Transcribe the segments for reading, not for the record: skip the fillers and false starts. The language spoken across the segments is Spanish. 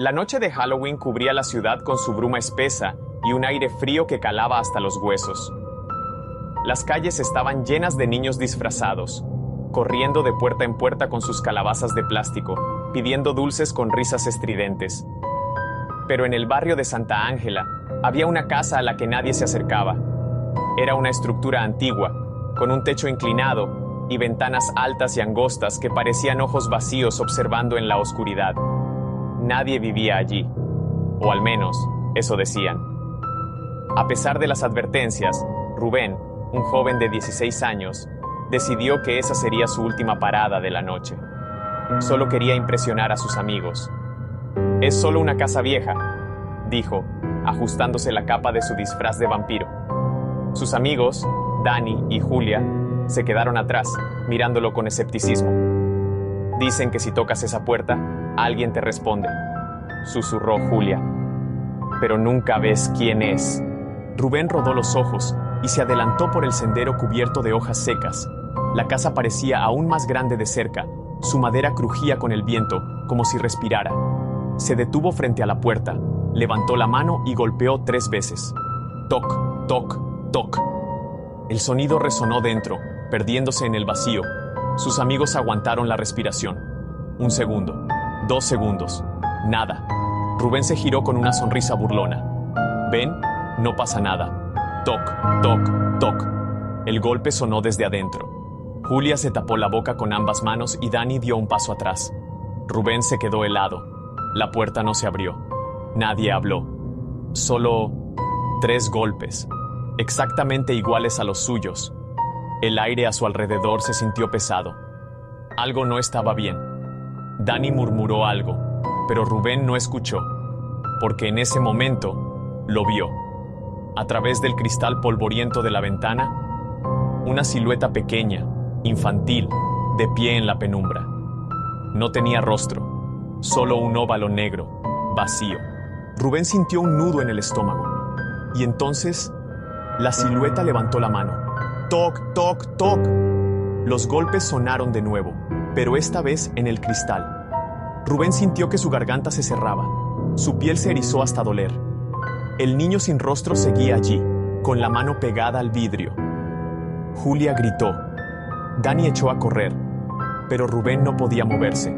La noche de Halloween cubría la ciudad con su bruma espesa y un aire frío que calaba hasta los huesos. Las calles estaban llenas de niños disfrazados, corriendo de puerta en puerta con sus calabazas de plástico, pidiendo dulces con risas estridentes. Pero en el barrio de Santa Ángela había una casa a la que nadie se acercaba. Era una estructura antigua, con un techo inclinado y ventanas altas y angostas que parecían ojos vacíos observando en la oscuridad. Nadie vivía allí, o al menos eso decían. A pesar de las advertencias, Rubén, un joven de 16 años, decidió que esa sería su última parada de la noche. Solo quería impresionar a sus amigos. «Es solo una casa vieja», dijo, ajustándose la capa de su disfraz de vampiro. Sus amigos, Dani y Julia, se quedaron atrás, mirándolo con escepticismo. «Dicen que si tocas esa puerta, alguien te responde», susurró Julia. «Pero nunca ves quién es». Rubén rodó los ojos y se adelantó por el sendero cubierto de hojas secas. La casa parecía aún más grande de cerca. Su madera crujía con el viento, como si respirara. Se detuvo frente a la puerta, levantó la mano y golpeó 3 veces. Toc, toc, toc. El sonido resonó dentro, perdiéndose en el vacío. Sus amigos aguantaron la respiración. 1 segundo, 2 segundos, nada. Rubén se giró con una sonrisa burlona. «¿Ven? No pasa nada». Toc, toc, toc. El golpe sonó desde adentro. Julia se tapó la boca con ambas manos y Dani dio un paso atrás. Rubén se quedó helado. La puerta no se abrió. Nadie habló. Solo 3 golpes, exactamente iguales a los suyos. El aire a su alrededor se sintió pesado. Algo no estaba bien. Dani murmuró algo, pero Rubén no escuchó, porque en ese momento lo vio. A través del cristal polvoriento de la ventana, una silueta pequeña, infantil, de pie en la penumbra. No tenía rostro, solo un óvalo negro, vacío. Rubén sintió un nudo en el estómago. Y entonces, la silueta levantó la mano. ¡Toc, toc, toc! Los golpes sonaron de nuevo, pero esta vez en el cristal. Rubén sintió que su garganta se cerraba. Su piel se erizó hasta doler. El niño sin rostro seguía allí, con la mano pegada al vidrio. Julia gritó. Dani echó a correr, pero Rubén no podía moverse,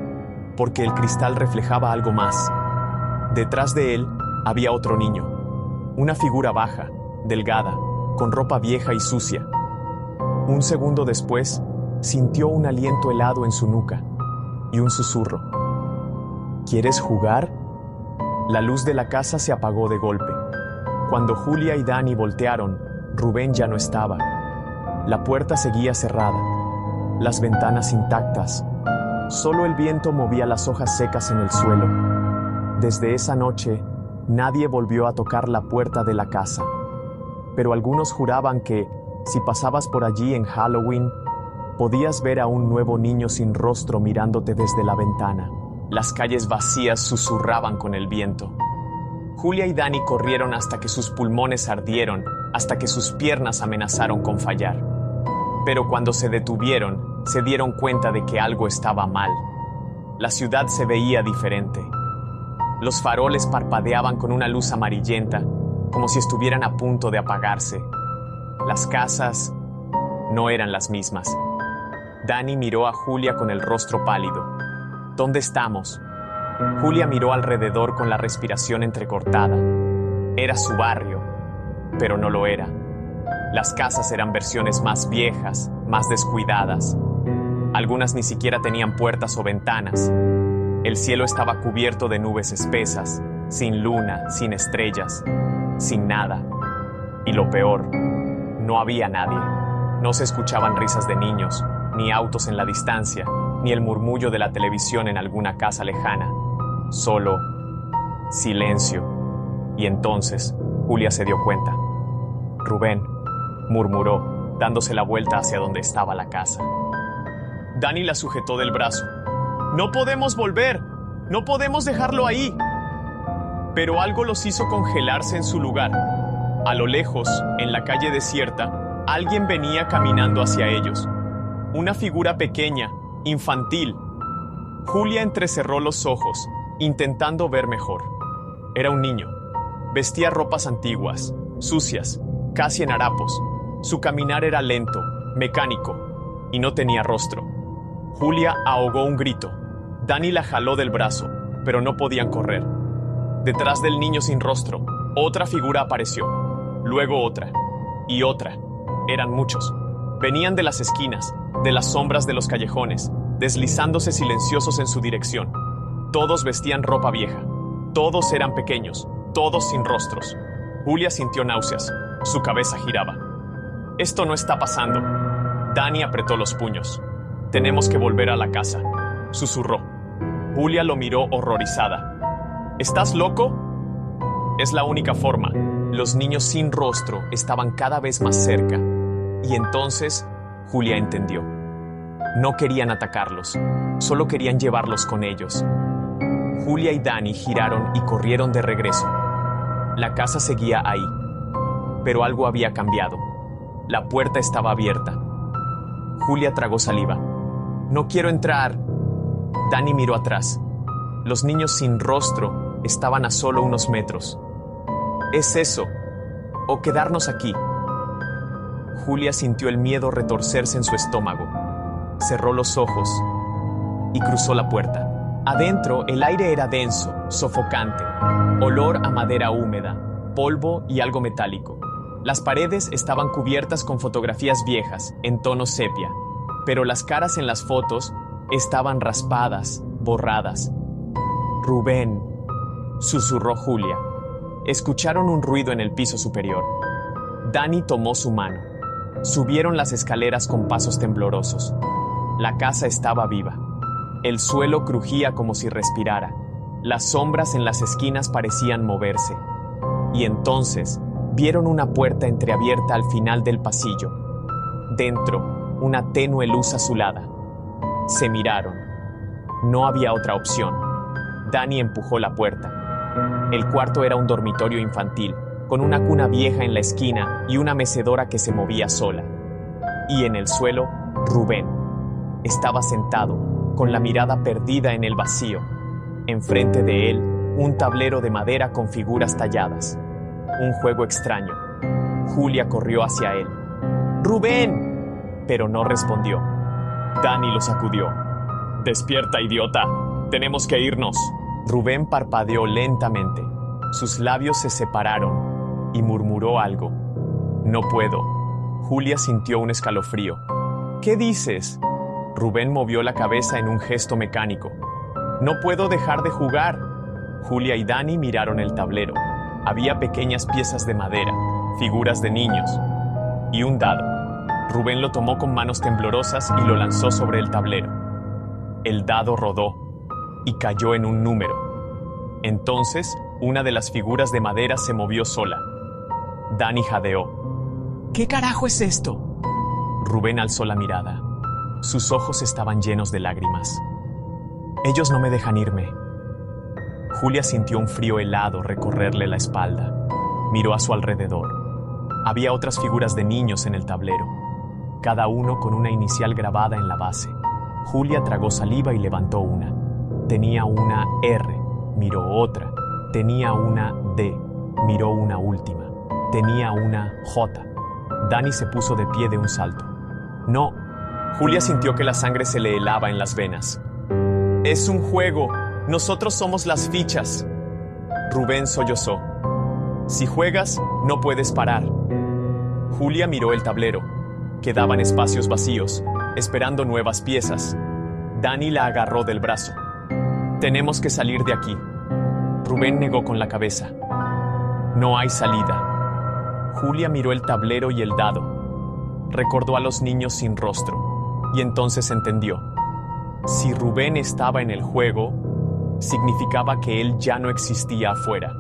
porque el cristal reflejaba algo más. Detrás de él había otro niño, una figura baja, delgada, con ropa vieja y sucia. 1 segundo después, sintió un aliento helado en su nuca y un susurro. ¿Quieres jugar? La luz de la casa se apagó de golpe. Cuando Julia y Dani voltearon, Rubén ya no estaba. La puerta seguía cerrada, las ventanas intactas. Solo el viento movía las hojas secas en el suelo. Desde esa noche, nadie volvió a tocar la puerta de la casa. Pero algunos juraban que, si pasabas por allí en Halloween, podías ver a un nuevo niño sin rostro mirándote desde la ventana. Las calles vacías susurraban con el viento. Julia y Dani corrieron hasta que sus pulmones ardieron, hasta que sus piernas amenazaron con fallar. Pero cuando se detuvieron, se dieron cuenta de que algo estaba mal. La ciudad se veía diferente. Los faroles parpadeaban con una luz amarillenta, como si estuvieran a punto de apagarse. Las casas no eran las mismas. Dani miró a Julia con el rostro pálido. ¿Dónde estamos? Julia miró alrededor con la respiración entrecortada. Era su barrio, pero no lo era. Las casas eran versiones más viejas, más descuidadas. Algunas ni siquiera tenían puertas o ventanas. El cielo estaba cubierto de nubes espesas, sin luna, sin estrellas, sin nada. Y lo peor, no había nadie. No se escuchaban risas de niños, ni autos en la distancia, ni el murmullo de la televisión en alguna casa lejana. Solo silencio. Y entonces Julia se dio cuenta. Rubén, murmuró, dándose la vuelta hacia donde estaba la casa. Dani la sujetó del brazo. «No podemos volver, no podemos dejarlo ahí». Pero algo los hizo congelarse en su lugar. A lo lejos, en la calle desierta, alguien venía caminando hacia ellos. Una figura pequeña, infantil. Julia entrecerró los ojos, intentando ver mejor. Era un niño. Vestía ropas antiguas, sucias, casi en harapos. Su caminar era lento, mecánico, y no tenía rostro. Julia ahogó un grito. Dani la jaló del brazo, pero no podían correr. Detrás del niño sin rostro, otra figura apareció. Luego otra. Y otra. Eran muchos. Venían de las esquinas, de las sombras de los callejones, deslizándose silenciosos en su dirección. Todos vestían ropa vieja. Todos eran pequeños, todos sin rostros. Julia sintió náuseas. Su cabeza giraba. Esto no está pasando. Dani apretó los puños. Tenemos que volver a la casa, susurró. Julia lo miró horrorizada. ¿Estás loco? Es la única forma. Los niños sin rostro estaban cada vez más cerca. Y entonces, Julia entendió. No querían atacarlos, solo querían llevarlos con ellos. Julia y Dani giraron y corrieron de regreso. La casa seguía ahí, pero algo había cambiado. La puerta estaba abierta. Julia tragó saliva. No quiero entrar. Dani miró atrás. Los niños sin rostro estaban a solo unos metros. ¿Es eso? ¿O quedarnos aquí? Julia sintió el miedo retorcerse en su estómago. Cerró los ojos y cruzó la puerta. Adentro, el aire era denso, sofocante. Olor a madera húmeda, polvo y algo metálico. Las paredes estaban cubiertas con fotografías viejas, en tono sepia. Pero las caras en las fotos estaban raspadas, borradas. «Rubén», susurró Julia. Escucharon un ruido en el piso superior. Dani tomó su mano. Subieron las escaleras con pasos temblorosos. La casa estaba viva. El suelo crujía como si respirara. Las sombras en las esquinas parecían moverse. Y entonces vieron una puerta entreabierta al final del pasillo. Dentro, una tenue luz azulada. Se miraron. No había otra opción. Dani empujó la puerta. El cuarto era un dormitorio infantil, con una cuna vieja en la esquina y una mecedora que se movía sola. Y en el suelo, Rubén. Estaba sentado, con la mirada perdida en el vacío. Enfrente de él, un tablero de madera con figuras talladas. Un juego extraño. Julia corrió hacia él. ¡Rubén! Pero no respondió. Dani lo sacudió. «Despierta, idiota. Tenemos que irnos». Rubén parpadeó lentamente. Sus labios se separaron y murmuró algo. «No puedo». Julia sintió un escalofrío. «¿Qué dices?» Rubén movió la cabeza en un gesto mecánico. «No puedo dejar de jugar». Julia y Dani miraron el tablero. Había pequeñas piezas de madera, figuras de niños y un dado. Rubén lo tomó con manos temblorosas y lo lanzó sobre el tablero. El dado rodó y cayó en un número. Entonces, una de las figuras de madera se movió sola. Dani jadeó. «¿Qué carajo es esto?» Rubén alzó la mirada. Sus ojos estaban llenos de lágrimas. «Ellos no me dejan irme». Julia sintió un frío helado recorrerle la espalda. Miró a su alrededor. Había otras figuras de niños en el tablero, cada uno con una inicial grabada en la base. Julia tragó saliva y levantó una. Tenía una R, miró otra. Tenía una D, miró una última. Tenía una J. Dani se puso de pie de un salto. «No». Julia sintió que la sangre se le helaba en las venas. «Es un juego. Nosotros somos las fichas». Rubén sollozó. «Si juegas, no puedes parar». Julia miró el tablero. Quedaban espacios vacíos, esperando nuevas piezas. Dani la agarró del brazo. «Tenemos que salir de aquí». Rubén negó con la cabeza. «No hay salida». Julia miró el tablero y el dado. Recordó a los niños sin rostro. Y entonces entendió. Si Rubén estaba en el juego, significaba que él ya no existía afuera.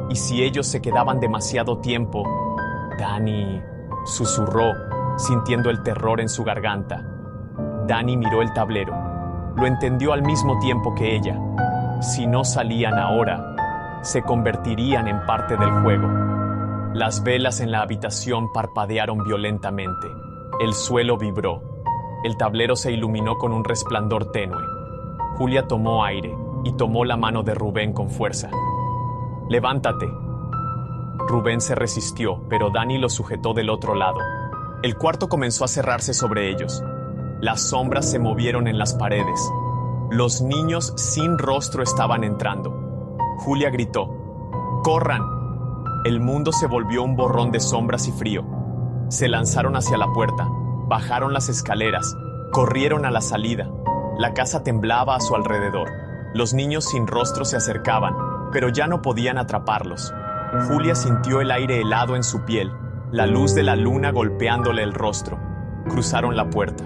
Y si ellos se quedaban demasiado tiempo, Dani susurró, sintiendo el terror en su garganta. Dani miró el tablero. Lo entendió al mismo tiempo que ella. Si no salían ahora, se convertirían en parte del juego. Las velas en la habitación parpadearon violentamente. El suelo vibró. El tablero se iluminó con un resplandor tenue. Julia tomó aire y tomó la mano de Rubén con fuerza. «Levántate». Rubén se resistió, pero Dani lo sujetó del otro lado. El cuarto comenzó a cerrarse sobre ellos. Las sombras se movieron en las paredes. Los niños sin rostro estaban entrando. Julia gritó: «¡Corran!». El mundo se volvió un borrón de sombras y frío. Se lanzaron hacia la puerta, bajaron las escaleras, corrieron a la salida. La casa temblaba a su alrededor. Los niños sin rostro se acercaban, pero ya no podían atraparlos. Julia sintió el aire helado en su piel, la luz de la luna golpeándole el rostro. Cruzaron la puerta.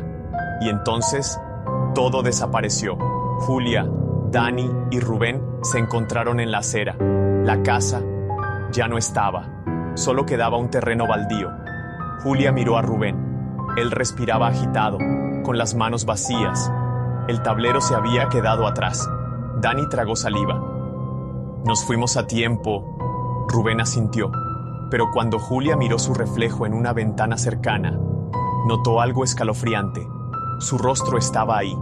Y entonces, todo desapareció. Julia, Dani y Rubén se encontraron en la acera. La casa ya no estaba. Solo quedaba un terreno baldío. Julia miró a Rubén. Él respiraba agitado, con las manos vacías. El tablero se había quedado atrás. Dani tragó saliva. «Nos fuimos a tiempo», Rubén asintió. Pero cuando Julia miró su reflejo en una ventana cercana, notó algo escalofriante. Su rostro estaba ahí,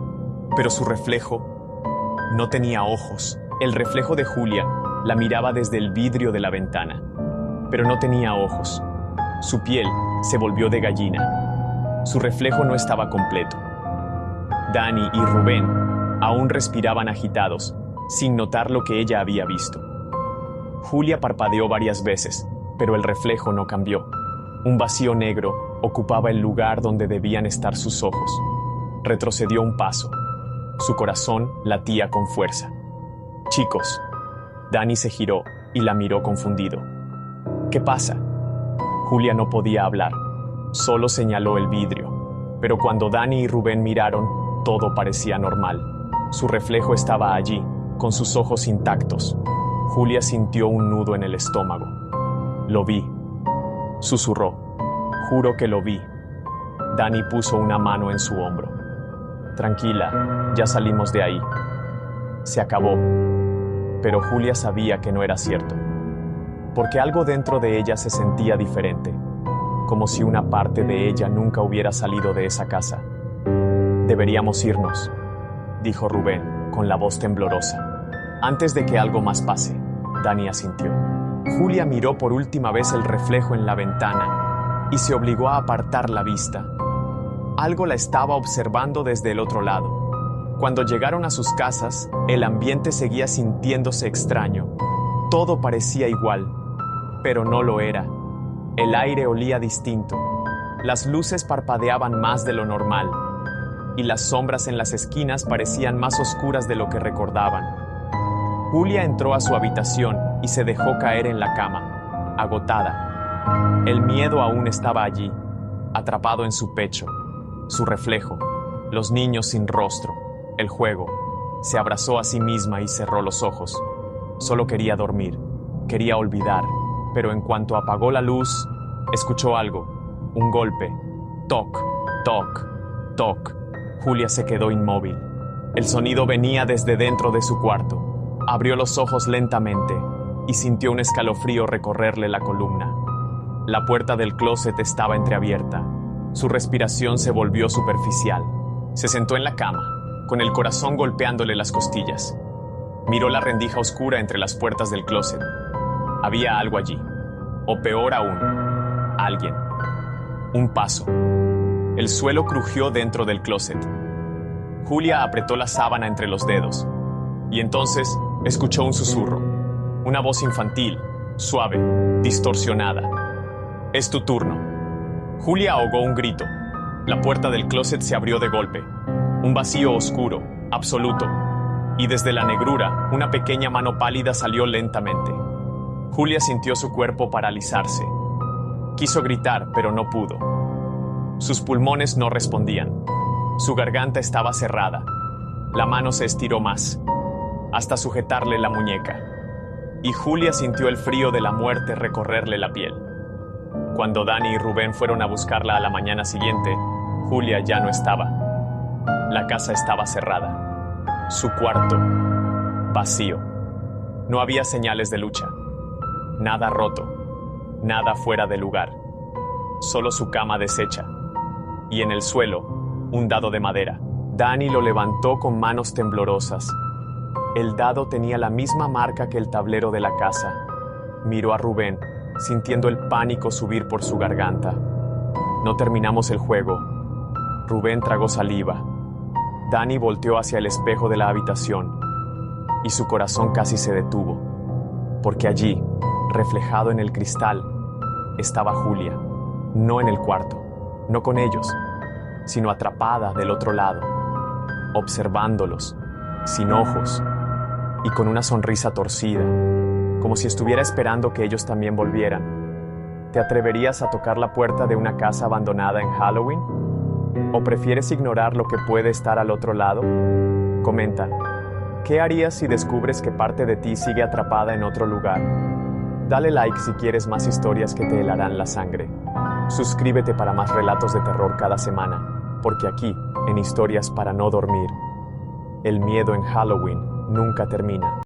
pero su reflejo no tenía ojos. El reflejo de Julia la miraba desde el vidrio de la ventana, pero no tenía ojos. Su piel se volvió de gallina. Su reflejo no estaba completo. Dani y Rubén aún respiraban agitados, sin notar lo que ella había visto. Julia parpadeó varias veces, pero el reflejo no cambió. Un vacío negro ocupaba el lugar donde debían estar sus ojos. Retrocedió un paso. Su corazón latía con fuerza. «Chicos». Dani se giró y la miró confundido. «¿Qué pasa?». Julia no podía hablar. Solo señaló el vidrio. Pero cuando Dani y Rubén miraron, todo parecía normal. Su reflejo estaba allí, con sus ojos intactos. Julia sintió un nudo en el estómago. «Lo vi», susurró. «Juro que lo vi». Dani puso una mano en su hombro. «Tranquila, ya salimos de ahí». Se acabó. Pero Julia sabía que no era cierto, porque algo dentro de ella se sentía diferente, como si una parte de ella nunca hubiera salido de esa casa. «Deberíamos irnos», dijo Rubén, con la voz temblorosa. «Antes de que algo más pase». Dani asintió. Julia miró por última vez el reflejo en la ventana y se obligó a apartar la vista. Algo la estaba observando desde el otro lado. Cuando llegaron a sus casas, el ambiente seguía sintiéndose extraño. Todo parecía igual, pero no lo era. El aire olía distinto. Las luces parpadeaban más de lo normal, y las sombras en las esquinas parecían más oscuras de lo que recordaban. Julia entró a su habitación y se dejó caer en la cama, agotada. El miedo aún estaba allí, atrapado en su pecho. Su reflejo, los niños sin rostro, el juego. Se abrazó a sí misma y cerró los ojos. Solo quería dormir, quería olvidar, pero en cuanto apagó la luz, escuchó algo, un golpe. Toc, toc, toc. Julia se quedó inmóvil. El sonido venía desde dentro de su cuarto. Abrió los ojos lentamente y sintió un escalofrío recorrerle la columna. La puerta del closet estaba entreabierta. Su respiración se volvió superficial. Se sentó en la cama, con el corazón golpeándole las costillas. Miró la rendija oscura entre las puertas del closet. Había algo allí. O peor aún, alguien. Un paso. El suelo crujió dentro del closet. Julia apretó la sábana entre los dedos. Y entonces escuchó un susurro. Una voz infantil, suave, distorsionada. «Es tu turno». Julia ahogó un grito. La puerta del closet se abrió de golpe. Un vacío oscuro, absoluto. Y desde la negrura, una pequeña mano pálida salió lentamente. Julia sintió su cuerpo paralizarse. Quiso gritar, pero no pudo. Sus pulmones no respondían. Su garganta estaba cerrada. La mano se estiró más, hasta sujetarle la muñeca. Y Julia sintió el frío de la muerte recorrerle la piel. Cuando Dani y Rubén fueron a buscarla a la mañana siguiente, Julia ya no estaba. La casa estaba cerrada. Su cuarto, vacío. No había señales de lucha. Nada roto. Nada fuera de lugar. Solo su cama deshecha. Y en el suelo, un dado de madera. Dani lo levantó con manos temblorosas. El dado tenía la misma marca que el tablero de la casa. Miró a Rubén, sintiendo el pánico subir por su garganta. No terminamos el juego. Rubén tragó saliva. Dani volteó hacia el espejo de la habitación y su corazón casi se detuvo, porque allí, reflejado en el cristal, estaba Julia, no en el cuarto, no con ellos, sino atrapada del otro lado, observándolos, sin ojos y con una sonrisa torcida, como si estuviera esperando que ellos también volvieran. ¿Te atreverías a tocar la puerta de una casa abandonada en Halloween? ¿O prefieres ignorar lo que puede estar al otro lado? Comenta, ¿qué harías si descubres que parte de ti sigue atrapada en otro lugar? Dale like si quieres más historias que te helarán la sangre. Suscríbete para más relatos de terror cada semana, porque aquí, en Historias para no dormir, el miedo en Halloween nunca termina.